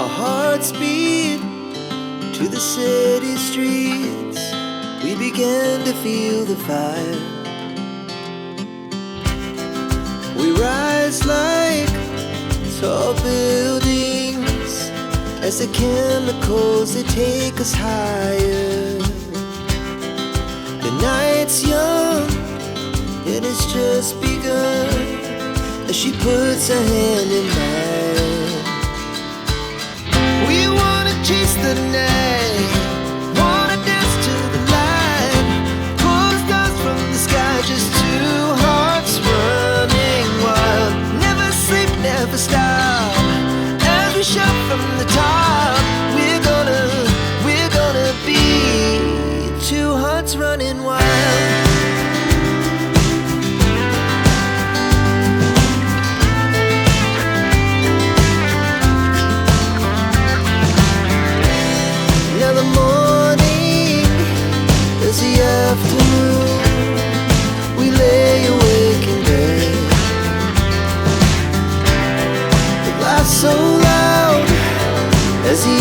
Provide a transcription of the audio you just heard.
Our hearts beat to the city streets. We began to feel the fire. We rise like tall buildings as the chemicals, they take us higher. The night's young, it has just begun as she puts her hand in mine. We wanna chase the night, wanna dance to the light, pull the stars from the sky, just two hearts running wild. Never sleep, never stop, as we shout from the top. We're gonna be two hearts running wild. Afternoon, we lay awake in bed. The laugh so loud as the